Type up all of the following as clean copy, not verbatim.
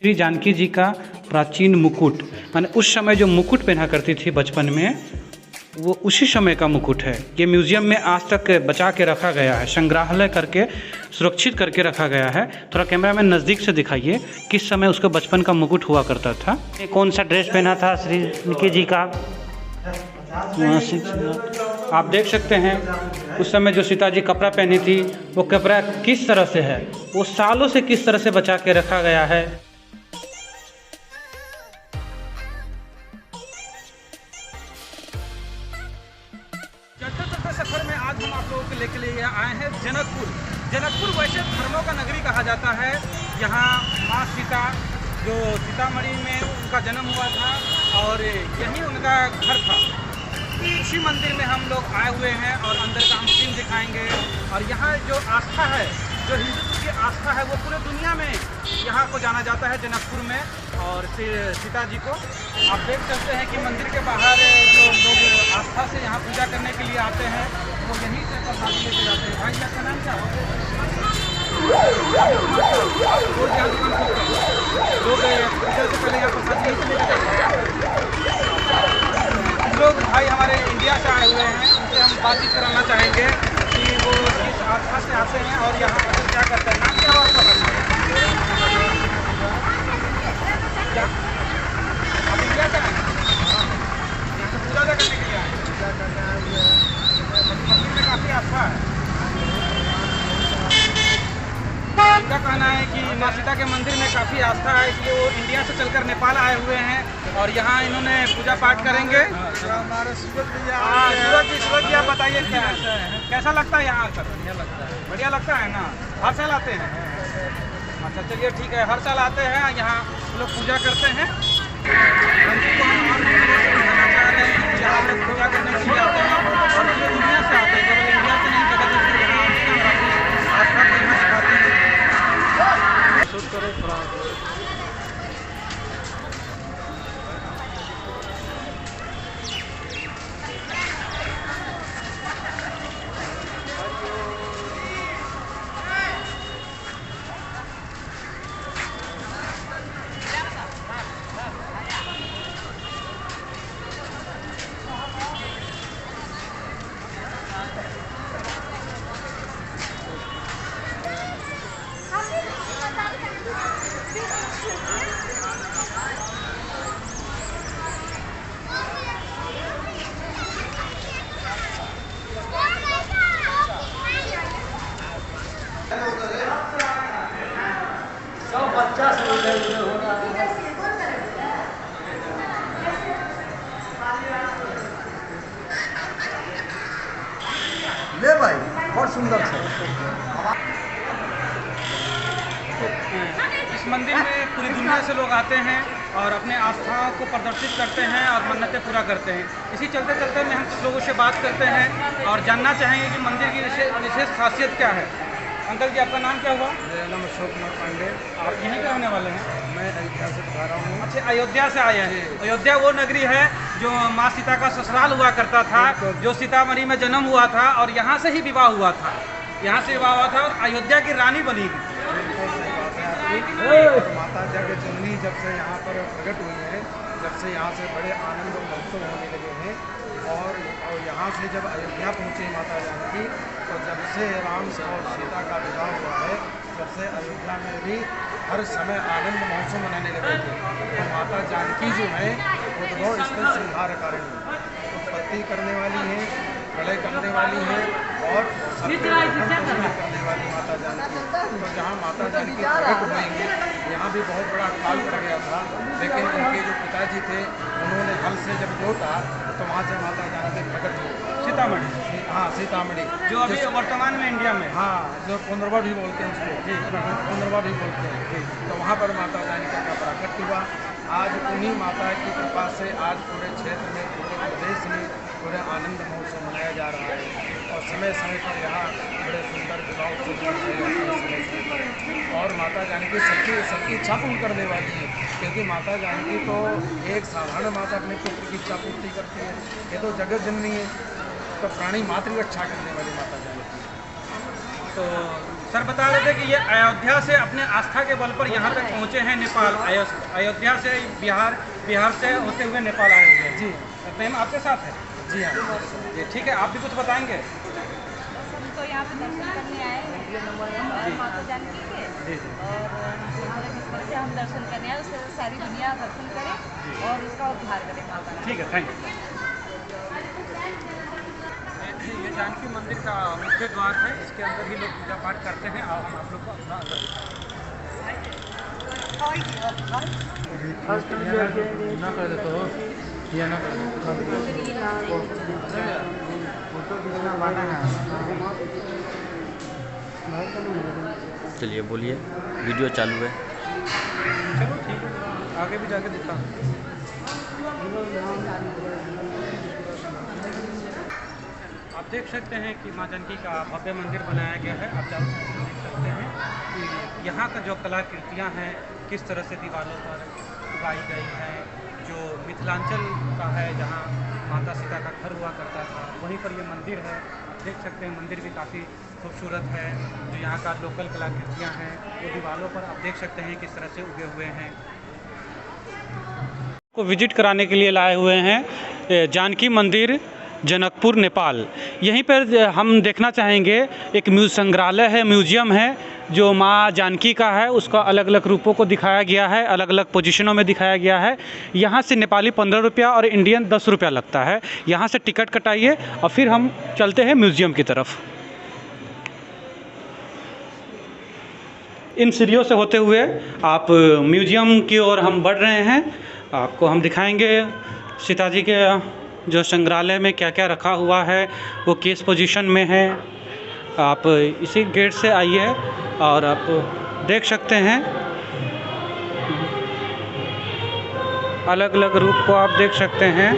श्री जानकी जी का प्राचीन मुकुट, माने उस समय जो मुकुट पहना करती थी बचपन में, वो उसी समय का मुकुट है। ये म्यूज़ियम में आज तक बचा के रखा गया है, संग्रहालय करके सुरक्षित करके रखा गया है। थोड़ा कैमरा में नज़दीक से दिखाइए किस समय उसका बचपन का मुकुट हुआ करता था। ये कौन सा ड्रेस पहना था श्री जानकी जी का, आप देख सकते हैं उस समय जो सीता जी कपड़ा पहनी थी वो कपड़ा किस तरह से है, वो सालों से किस तरह से बचा के रखा गया है। चलते चलते सफर में आज हम आप लोगों के लेके लिए आए हैं जनकपुर। जनकपुर वैसे धर्मों का नगरी कहा जाता है। यहाँ माँ सीता जो सीतामढ़ी में उनका जन्म हुआ था और यही उनका घर था। इसी मंदिर में हम लोग आए हुए हैं और अंदर का हम सीन दिखाएंगे। और यहाँ जो आस्था है, जो हिंदुत्व की आस्था है, वो पूरे दुनिया में यहाँ को जाना जाता है जनकपुर में। और सीता जी को आप देख सकते हैं कि मंदिर के बाहर जो लोग आस्था से यहाँ पूजा करने के लिए आते हैं वो यहीं से प्रसादी लेके जाते हैं। भाई आपका नाम क्या है? लोग पूजा से पहले यहाँ प्रसादी लेके जाते हैं। लोग भाई हमारे इंडिया से आए हुए हैं, उनसे हम बातचीत कराना चाहेंगे कि वो किस आस्था से आते हैं और यहाँ पर क्या करते हैं। नाम क्या हुआ आपका? आप इंडिया से आए हैं? यहाँ से पूजा करने के लिए आए हैं। मंदिर में काफ़ी आस्था है। इनका कहना है कि माँ सीता के मंदिर में काफ़ी आस्था है कि वो इंडिया से चलकर नेपाल आए हुए हैं और यहाँ इन्होंने पूजा पाठ करेंगे। हमारे सूरज जी आप बताइए कैसा लगता है यहाँ आकर? बढ़िया लगता है ना? हर साल आते हैं? अच्छा चलिए ठीक है, हर साल आते हैं यहाँ लोग पूजा करते हैं। मंदिर को हम और दिखाना चाह रहे हैं कि यहाँ लोग पूजा करने के लिए आते हैं और पूरी दुनिया से आते हैं, केवल इंडिया से नहीं, जगह जगह यहाँ आस्था को यहाँ दिखाते हैं। शूट करो थोड़ा। ले भाई बहुत सुंदर है। इस मंदिर में पूरी दुनिया से लोग आते हैं और अपने आस्थाओं को प्रदर्शित करते हैं और मन्नतें पूरा करते हैं। इसी चलते चलते में हम कुछ लोगों से बात करते हैं और जानना चाहेंगे कि मंदिर की विशेष खासियत क्या है। अंकल जी आपका नाम क्या हुआ? मेरा नाम अशोक कुमार पांडे। आप यहीं के रहने वाले हैं? मैं अयोध्या से बता रहा हूँ। अच्छा, अयोध्या से आए हैं। अयोध्या वो नगरी है जो माँ सीता का ससुराल हुआ करता था, जो सीतामढ़ी में जन्म हुआ था और यहाँ से ही विवाह हुआ था। यहाँ से विवाह हुआ था और अयोध्या की रानी बनी। माता जगत जननी जब से यहाँ पर प्रकट हुई है, जब से यहाँ से बड़े आनंद और महोत्सव होने लगे हैं और यहाँ से जब अयोध्या पहुँची माता जानकी, तो जब से राम और सीता का विवाह हुआ है, तब से अयोध्या में भी हर समय आनंद महोत्सव मनाने लगे थे। तो माता जानकी जो है उद्भव स्थल संहार कारिणी, उत्पत्ति करने वाली है, प्रलय करने वाली है और करने वाली माता जानकी। तो जहाँ माता जानकी प्रकट हुएंगी, यहाँ भी बहुत बड़ा काल पड़ गया था, लेकिन उनके जो पिताजी थे उन्होंने हल से जब जोता तो वहाँ से माता जानकी प्रकट हुई। सीतामढ़ी? हाँ, सीतामढ़ी जो अभी वर्तमान में इंडिया में। हाँ, जो पुनर्वा भी बोलते हैं उसको, पुनर्वा भी बोलते हैं। तो वहाँ पर माता जानकी का प्रकट हुआ। आज उन्हीं माता की कृपा से आज पूरे क्षेत्र में, पूरे प्रदेश में पूरे आनंद महोत्सव मनाया जा रहा है और समय समय पर यहाँ बड़े सुंदर विवाह उत्सव और माता जानकी सबकी इच्छा पूर्ण करने वाली है, क्योंकि माता जानकी तो एक साधारण माता अपने पुत्र की इच्छा पूर्ति करती है, ये तो जगत जननी है, तो प्राणी मात्र की रक्षा करने वाली माता जानकी। तो सर बता रहे थे कि ये अयोध्या से अपने आस्था के बल पर यहाँ तक पहुँचे हैं नेपाल, अयोध्या से बिहार से होते हुए नेपाल आए हुए हैं। जी मैम आपके साथ है? जी हाँ जी ठीक है, आप भी कुछ बताएंगे? हम तो यहाँ पे दर्शन करने आए हैं माता जानकी के, और हमारे किस्मत से हम दर्शन करने आए, उससे सारी दुनिया दर्शन करे और उसका उद्धार करे माता। ठीक है, थैंक यू। ये जानकी मंदिर का मुख्य द्वार है, इसके अंदर ही लोग पूजा पाठ करते हैं। और हम आप लोग को अपना अंदर ना कर देते हो या ना कर चलिए बोलिए, वीडियो चालू है। चलो ठीक है, आगे भी जाके दिखा। आप देख सकते हैं कि माँ जानकी का भव्य मंदिर बनाया गया है। आप चारों तरफ से देख सकते हैं कि यहाँ का जो कलाकृतियाँ हैं किस तरह से दीवारों पर उगाई गई है। जो मिथिलांचल का है, जहाँ माता सीता का घर हुआ करता था, वहीं पर ये मंदिर है। आप देख सकते हैं मंदिर भी काफ़ी खूबसूरत है। जो यहाँ का लोकल कलाकृतियाँ हैं वो दीवारों पर आप देख सकते हैं किस तरह से उगे हुए हैं। को विजिट कराने के लिए लाए हुए हैं जानकी मंदिर जनकपुर नेपाल। यहीं पर हम देखना चाहेंगे एक संग्रहालय है, म्यूजियम है जो माँ जानकी का है। उसका अलग अलग रूपों को दिखाया गया है, अलग अलग पोजीशनों में दिखाया गया है। यहाँ से नेपाली 15 रुपया और इंडियन 10 रुपया लगता है। यहाँ से टिकट कटाइए और फिर हम चलते हैं म्यूजियम की तरफ। इन सीढ़ियों से होते हुए आप म्यूजियम की ओर हम बढ़ रहे हैं। आपको हम दिखाएंगे सीता जी के जो संग्रहालय में क्या क्या रखा हुआ है, वो किस पोजीशन में है। आप इसी गेट से आइए और आप देख सकते हैं अलग अलग रूप को आप देख सकते हैं।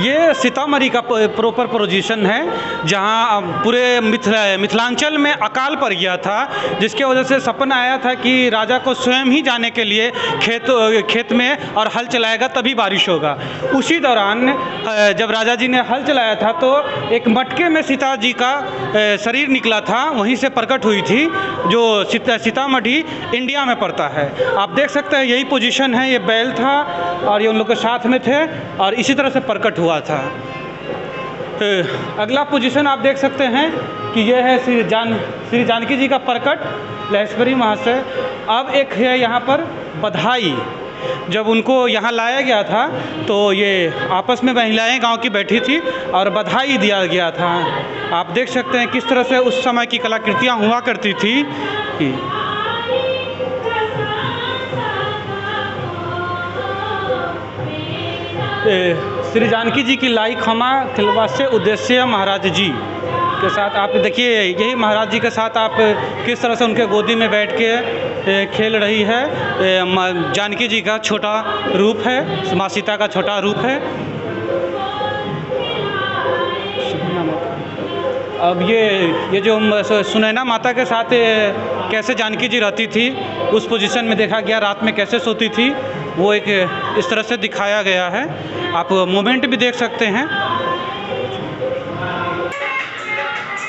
ये सीतामढ़ी का प्रॉपर पोजीशन है, जहां पूरे मिथिलांचल में अकाल पड़ गया था, जिसके वजह से सपना आया था कि राजा को स्वयं ही जाने के लिए खेत में और हल चलाएगा तभी बारिश होगा। उसी दौरान जब राजा जी ने हल चलाया था तो एक मटके में सीता जी का शरीर निकला था, वहीं से प्रकट हुई थी, जो सीतामढ़ी इंडिया में पड़ता है। आप देख सकते हैं यही पोजीशन है, ये बैल था और ये उन लोग के साथ में थे और इसी तरह से प्रकट हुआ था। अगला पोजीशन आप देख सकते हैं कि यह है श्री जानकी जी का प्रकट, लहेश्वरी महाशय। अब एक है यहाँ पर बधाई। जब उनको यहाँ लाया गया था तो ये आपस में महिलाएं गांव की बैठी थी और बधाई दिया गया था। आप देख सकते हैं किस तरह से उस समय की कलाकृतियाँ हुआ करती थी। श्री जानकी जी की लाई खमा खिलवा से उद्देश्य महाराज जी के साथ आप देखिए, यही महाराज जी के साथ आप किस तरह से उनके गोदी में बैठ के खेल रही है। जानकी जी का छोटा रूप है, माँ सीता का छोटा रूप है। अब ये जो सुनैना माता के साथ कैसे जानकी जी रहती थी, उस पोजीशन में देखा गया। रात में कैसे सोती थी वो एक इस तरह से दिखाया गया है। आप मोमेंट भी देख सकते हैं।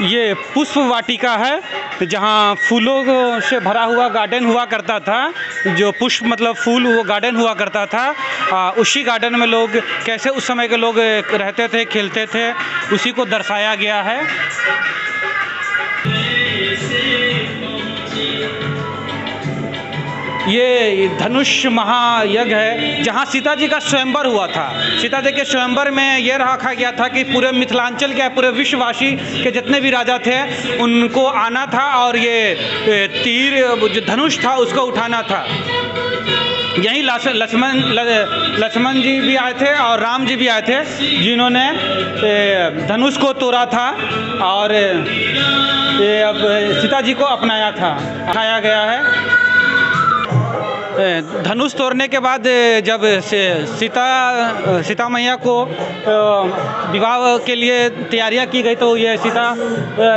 ये पुष्प वाटिका है, जहाँ फूलों से भरा हुआ गार्डन हुआ करता था। जो पुष्प मतलब फूल, वो गार्डन हुआ करता था। उसी गार्डन में लोग कैसे उस समय के लोग रहते थे, खेलते थे, उसी को दर्शाया गया है। ये धनुष महायज्ञ है, जहाँ सीता जी का स्वयंवर हुआ था। सीता जी के स्वयंवर में ये रखा गया था कि पूरे मिथिलांचल के, पूरे विश्ववासी के जितने भी राजा थे उनको आना था और ये तीर जो धनुष था उसको उठाना था। यहीं लक्ष्मण जी भी आए थे और राम जी भी आए थे, जिन्होंने धनुष को तोड़ा था और ये अब सीता जी को अपनाया था, दिखाया गया है। धनुष तोड़ने के बाद जब सीता मैया को विवाह के लिए तैयारियां की गई, तो ये सीता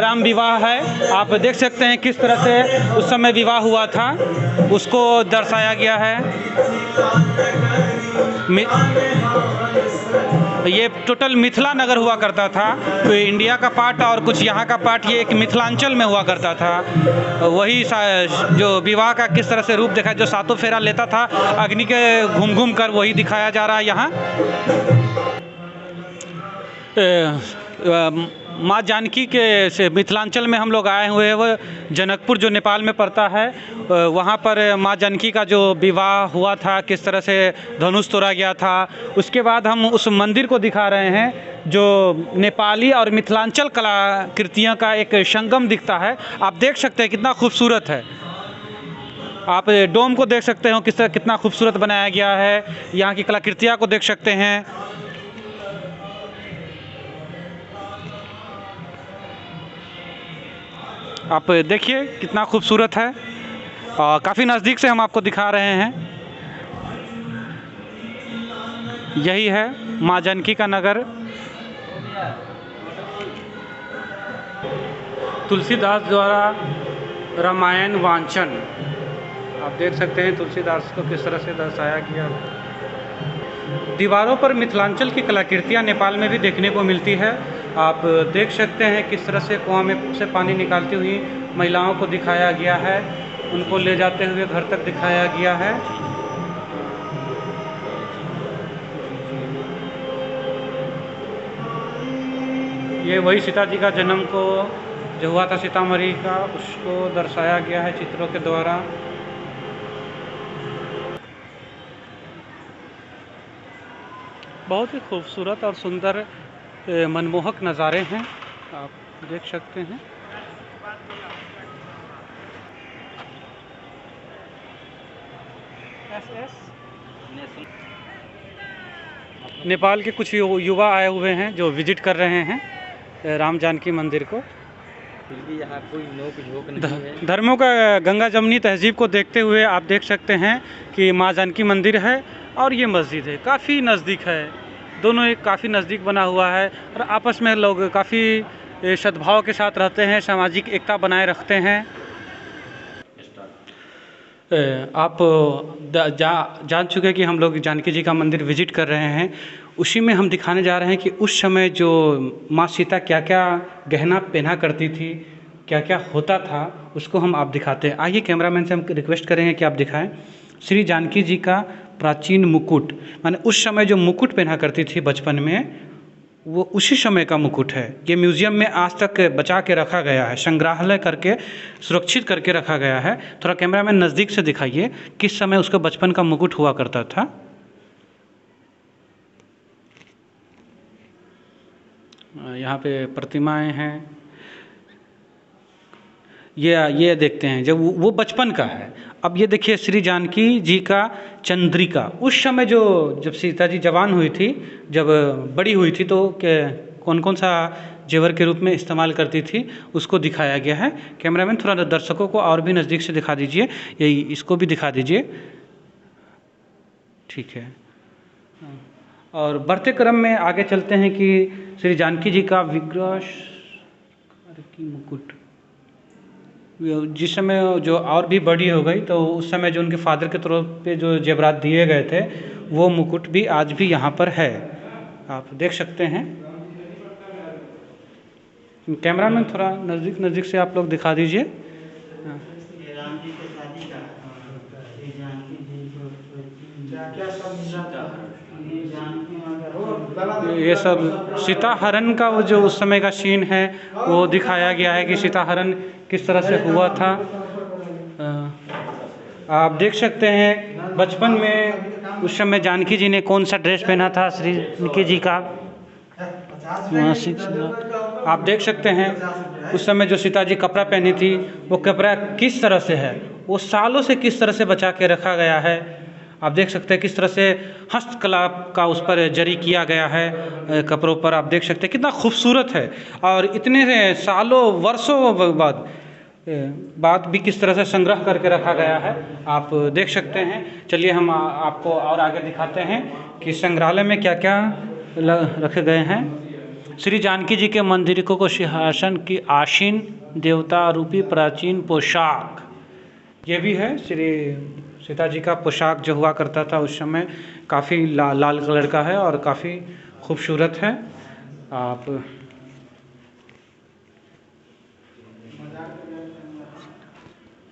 राम विवाह है। आप देख सकते हैं किस तरह से उस समय विवाह हुआ था, उसको दर्शाया गया है। ये टोटल मिथिला नगर हुआ करता था। तो इंडिया का पार्ट और कुछ यहाँ का पार्ट ये एक मिथिलांचल में हुआ करता था। वही जो विवाह का किस तरह से रूप देखा, जो सातों फेरा लेता था अग्नि के घूम घूम कर, वही दिखाया जा रहा है यहाँ। माँ जानकी के से मिथिलांचल में हम लोग आए हुए हैं। वो जनकपुर जो नेपाल में पड़ता है, वहाँ पर माँ जानकी का जो विवाह हुआ था, किस तरह से धनुष तोड़ा गया था। उसके बाद हम उस मंदिर को दिखा रहे हैं जो नेपाली और मिथिलांचल कलाकृतियों का एक संगम दिखता है। आप देख सकते हैं कितना खूबसूरत है। आप डोम को देख सकते हो किस तरह कितना खूबसूरत बनाया गया है। यहाँ की कलाकृतियाँ को देख सकते हैं। आप देखिए कितना खूबसूरत है और काफ़ी नज़दीक से हम आपको दिखा रहे हैं। यही है माँ जानकी का नगर। तुलसीदास द्वारा रामायण वांचन, आप देख सकते हैं तुलसीदास को किस तरह से दर्शाया गया। दीवारों पर मिथिलांचल की कलाकृतियाँ नेपाल में भी देखने को मिलती है। आप देख सकते हैं किस तरह से कुआं में से पानी निकालती हुई महिलाओं को दिखाया गया है, उनको ले जाते हुए घर तक दिखाया गया है। ये वही सीता जी का जन्म को जो हुआ था सीतामढ़ी का, उसको दर्शाया गया है चित्रों के द्वारा। बहुत ही खूबसूरत और सुंदर मनमोहक नज़ारे हैं, आप देख सकते हैं। नेपाल के कुछ युवा आए हुए हैं जो विजिट कर रहे हैं राम जानकी मंदिर को। यहाँ कोई नोक झोंक नहीं है। धर्मों का गंगा जमनी तहजीब को देखते हुए आप देख सकते हैं कि माँ जानकी मंदिर है और ये मस्जिद है, काफ़ी नज़दीक है। दोनों एक काफ़ी नज़दीक बना हुआ है और आपस में लोग काफ़ी सद्भाव के साथ रहते हैं, सामाजिक एकता बनाए रखते हैं। आप जान चुके कि हम लोग जानकी जी का मंदिर विजिट कर रहे हैं। उसी में हम दिखाने जा रहे हैं कि उस समय जो माँ सीता क्या क्या गहना पहना करती थी, क्या क्या होता था, उसको हम आप दिखाते हैं। आइए कैमरामैन से हम रिक्वेस्ट करेंगे कि आप दिखाएं श्री जानकी जी का प्राचीन मुकुट। माने उस समय जो मुकुट पहना करती थी बचपन में, वो उसी समय का मुकुट है। ये म्यूज़ियम में आज तक बचा के रखा गया है, संग्रहालय करके सुरक्षित करके रखा गया है। थोड़ा कैमरामैन नज़दीक से दिखाइए किस समय उसका बचपन का मुकुट हुआ करता था। यहाँ पे प्रतिमाएं हैं, ये देखते हैं जब वो बचपन का है। अब ये देखिए श्री जानकी जी का चंद्रिका, उस समय जब सीता जी जवान हुई थी, जब बड़ी हुई थी, तो कौन कौन सा जेवर के रूप में इस्तेमाल करती थी, उसको दिखाया गया है। कैमरामैन थोड़ा दर्शकों को और भी नज़दीक से दिखा दीजिए, यही इसको भी दिखा दीजिए, ठीक है। और बढ़ते क्रम में आगे चलते हैं कि श्री जानकी जी का विग्रह की मुकुट, जिस समय जो और भी बड़ी हो गई तो उस समय जो उनके फादर के तौर पे जो जेवरात दिए गए थे, वो मुकुट भी आज भी यहाँ पर है, आप देख सकते हैं। कैमरामैन थोड़ा नज़दीक से आप लोग दिखा दीजिए। ये सब सीता हरण का वो जो उस समय का सीन है वो दिखाया गया है कि सीता हरण किस तरह से हुआ था। आप देख सकते हैं बचपन में उस समय जानकी जी ने कौन सा ड्रेस पहना था श्री जानकी जी का। आप देख सकते हैं उस समय जो सीता जी कपड़ा पहनी थी, वो कपड़ा किस तरह से है, वो सालों से किस तरह से बचा के रखा गया है। आप देख सकते हैं किस तरह से हस्तकला का उस पर जरी किया गया है कपड़ों पर। आप देख सकते हैं कितना खूबसूरत है और इतने सालों वर्षों बाद भी किस तरह से संग्रह करके रखा गया है, आप देख सकते हैं। चलिए हम आपको और आगे दिखाते हैं कि संग्रहालय में क्या क्या रखे गए हैं। श्री जानकी जी के मंदिर को सिंहासन की आसीन देवता रूपी प्राचीन पोशाक, ये भी है श्री सीता जी का पोशाक जो हुआ करता था उस समय काफ़ी लाल कलर का है और काफ़ी खूबसूरत है। आप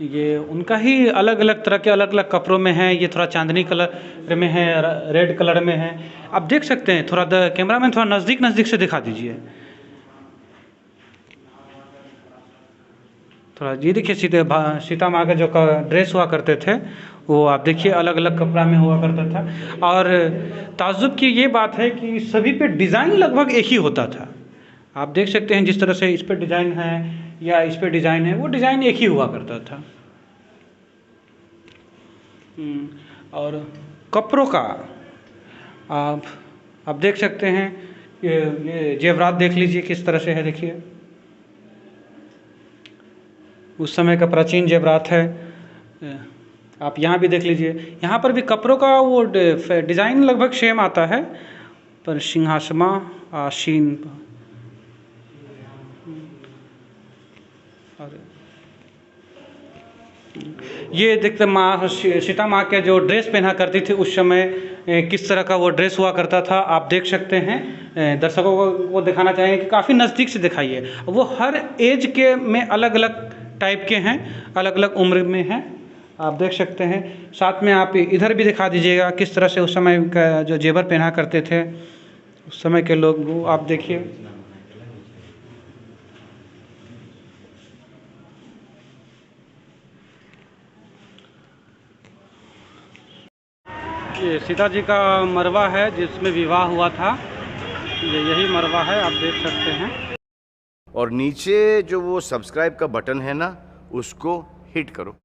ये उनका ही अलग अलग तरह के अलग अलग कपड़ों में है। ये थोड़ा चांदनी कलर में है, रेड कलर में है। आप देख सकते हैं, थोड़ा कैमरामैन थोड़ा नज़दीक से दिखा दीजिए। थोड़ा ये देखिए, सीता माँ का जो ड्रेस हुआ करते थे वो आप देखिए अलग अलग कपड़ा में हुआ करता था। और ताज्जुब की ये बात है कि सभी पे डिज़ाइन लगभग एक ही होता था। आप देख सकते हैं जिस तरह से इस पे डिज़ाइन है या इस पे डिज़ाइन है, वो डिज़ाइन एक ही हुआ करता था। और कपड़ों का आप देख सकते हैं, ये जेवरात देख लीजिए किस तरह से है। देखिए उस समय का प्राचीन जेवरात है। आप यहाँ भी देख लीजिए, यहाँ पर भी कपड़ों का वो डिज़ाइन लगभग सेम आता है, पर सिंहासमा आसीन और ये देखते माँ सीता माँ के जो ड्रेस पहना करती थी उस समय किस तरह का वो ड्रेस हुआ करता था आप देख सकते हैं। दर्शकों को वो दिखाना चाहेंगे कि काफ़ी नज़दीक से दिखाइए। वो हर एज के में अलग अलग टाइप के हैं, अलग अलग उम्र में हैं, आप देख सकते हैं। साथ में आप इधर भी दिखा दीजिएगा किस तरह से उस समय का जो जेवर पहना करते थे उस समय के लोग, वो आप देखिए। ये सीता जी का मरवा है जिसमें विवाह हुआ था, यही मरवा है, आप देख सकते हैं। और नीचे जो वो सब्सक्राइब का बटन है ना, उसको हिट करो।